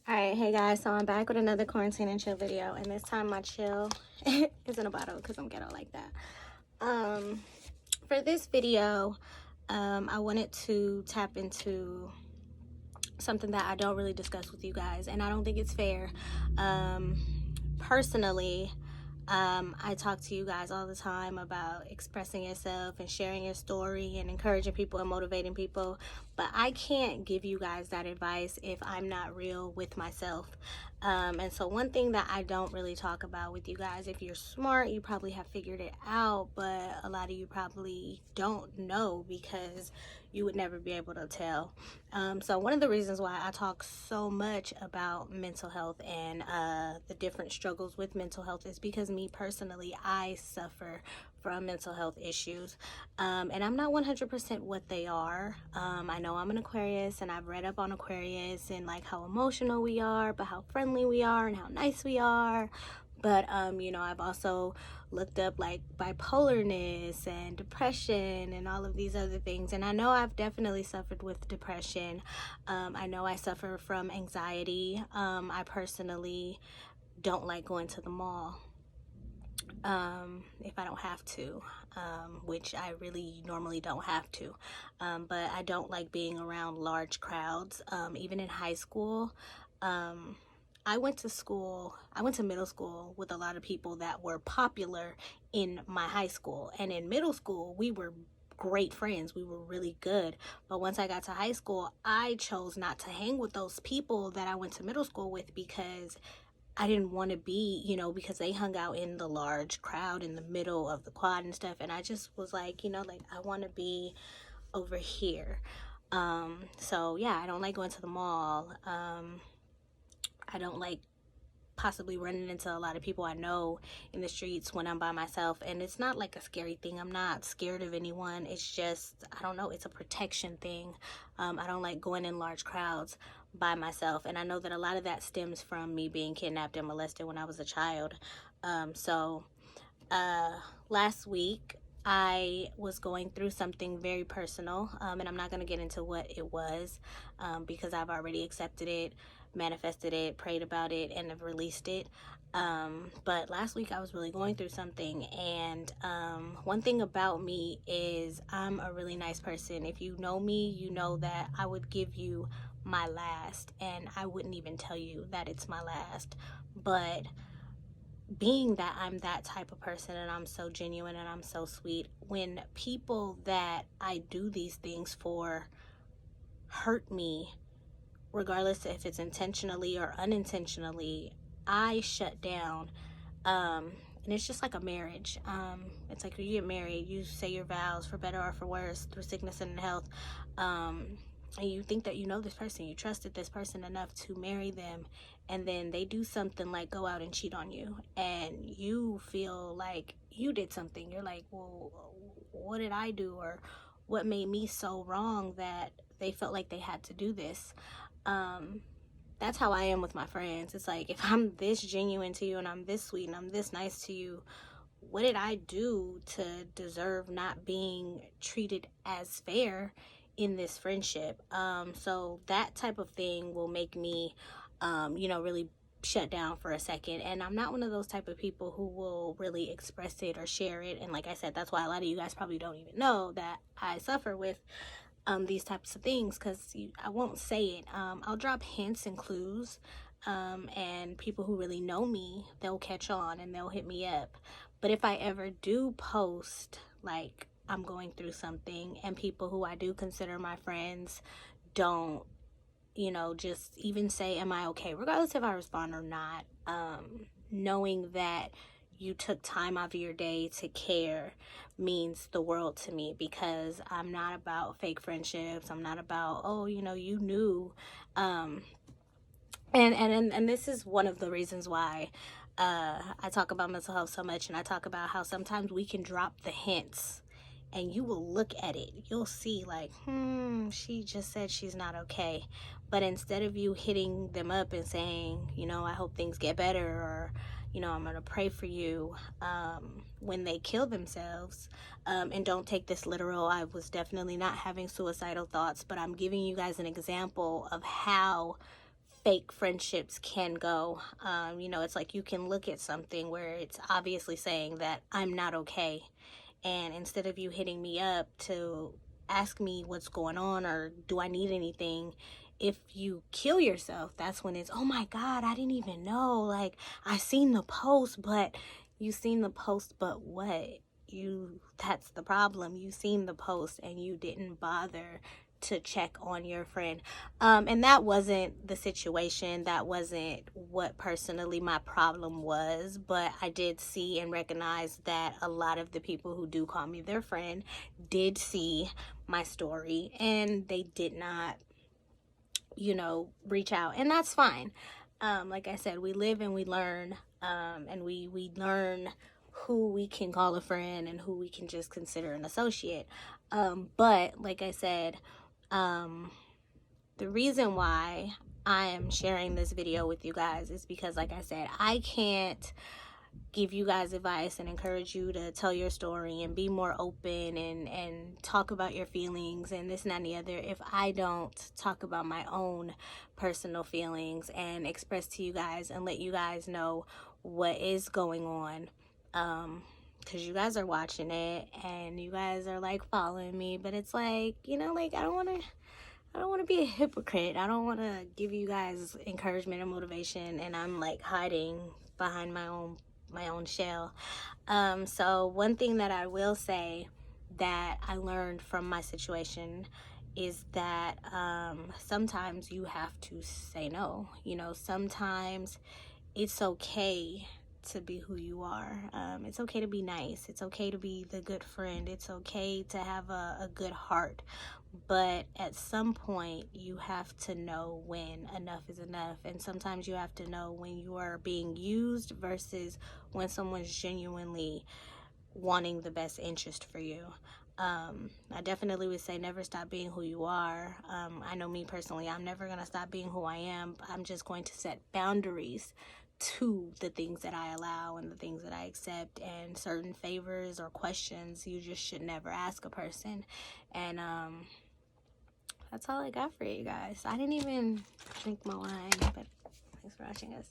Alright, hey guys, so I'm back with another quarantine and chill video, and this time my chill is in a bottle because I'm ghetto like that. For this video, I wanted to tap into something that I don't really discuss with you guys, and I don't think it's fair. Personally, I talk to you guys all the time about expressing yourself and sharing your story and encouraging people and motivating people, but I can't give you guys that advice if I'm not real with myself. And so one thing that I don't really talk about with you guys, if you're smart, you probably have figured it out, but a lot of you probably don't know because you would never be able to tell. So one of the reasons why I talk so much about mental health and the different struggles with mental health is because me personally, I suffer from mental health issues, and I'm not 100% what they are. I know I'm an Aquarius, and I've read up on Aquarius and like how emotional we are, but how friendly we are and how nice we are. But I've also looked up like bipolarness and depression and all of these other things, and I know I've definitely suffered with depression. I know I suffer from anxiety. I personally don't like going to the mall if I don't have to, which I really normally don't have to, but I don't like being around large crowds. Even in high school, I went to middle school with a lot of people that were popular in my high school, and in middle school we were great friends. We were really good. But once I got to high school, I chose not to hang with those people that I went to middle school with because I didn't want to be, because they hung out in the large crowd in the middle of the quad and stuff. And I just was like, I want to be over here. So yeah, I don't like going to the mall. I don't like possibly running into a lot of people I know in the streets when I'm by myself. And it's not like a scary thing. I'm not scared of anyone. It's just, I don't know, it's a protection thing. I don't like going in large crowds by myself. And I know that a lot of that stems from me being kidnapped and molested when I was a child. Last week, I was going through something very personal, and I'm not going to get into what it was because I've already accepted it, manifested it, prayed about it, and have released it. But last week I was really going through something, and one thing about me is I'm a really nice person. If you know me, you know that I would give you my last, and I wouldn't even tell you that it's my last. But being that I'm that type of person and I'm so genuine and I'm so sweet, when people that I do these things for hurt me, regardless if it's intentionally or unintentionally, I shut down. And it's just like a marriage. It's like when you get married, you say your vows for better or for worse, through sickness and health. And you think that you know this person, you trusted this person enough to marry them, and then they do something like go out and cheat on you, and you feel like you did something. You're like, well, what did I do, or what made me so wrong that they felt like they had to do this? That's how I am with my friends. It's like, if I'm this genuine to you and I'm this sweet and I'm this nice to you, what did I do to deserve not being treated as fair in this friendship? So that type of thing will make me, really shut down for a second. And I'm not one of those type of people who will really express it or share it. And like I said, that's why a lot of you guys probably don't even know that I suffer with these types of things, because I won't say it. I'll drop hints and clues, and people who really know me, they'll catch on and they'll hit me up. But if I ever do post like I'm going through something, and people who I do consider my friends don't, just even say, am I okay, regardless if I respond or not, knowing that you took time out of your day to care means the world to me, because I'm not about fake friendships. I'm not about, oh, you knew. And this is one of the reasons why I talk about mental health so much, and I talk about how sometimes we can drop the hints and you will look at it. You'll see like, she just said she's not okay. But instead of you hitting them up and saying, I hope things get better, or, I'm going to pray for you, when they kill themselves, and don't take this literal. I was definitely not having suicidal thoughts, but I'm giving you guys an example of how fake friendships can go. You know, it's like you can look at something where it's obviously saying that I'm not okay, and instead of you hitting me up to ask me what's going on or do I need anything, if you kill yourself, that's when it's, oh my God, I didn't even know. Like, I seen the post, but you seen the post, but what? That's the problem. You seen the post and you didn't bother to check on your friend. And that wasn't the situation. That wasn't what personally my problem was. But I did see and recognize that a lot of the people who do call me their friend did see my story and they did not, you know, reach out. And that's fine. Like I said, we live and we learn, and we learn who we can call a friend and who we can just consider an associate. But like I said, the reason why I am sharing this video with you guys is because, like I said, I can't give you guys advice and encourage you to tell your story and be more open and talk about your feelings and this and that and the other if I don't talk about my own personal feelings and express to you guys and let you guys know what is going on. Because you guys are watching it and you guys are like following me, but it's like, you know, like I don't want to be a hypocrite. I don't want to give you guys encouragement and motivation and I'm like hiding behind my own shell. So one thing that I will say that I learned from my situation is that sometimes you have to say no. You know, sometimes it's okay to be who you are. It's okay to be nice. It's okay to be the good friend. It's okay to have a good heart. But at some point, you have to know when enough is enough. And sometimes you have to know when you are being used versus when someone's genuinely wanting the best interest for you. I definitely would say never stop being who you are. I know me personally, I'm never going to stop being who I am. I'm just going to set boundaries to the things that I allow and the things that I accept, and certain favors or questions you just should never ask a person. And that's all I got for you guys. I didn't even drink my wine, but thanks for watching, guys.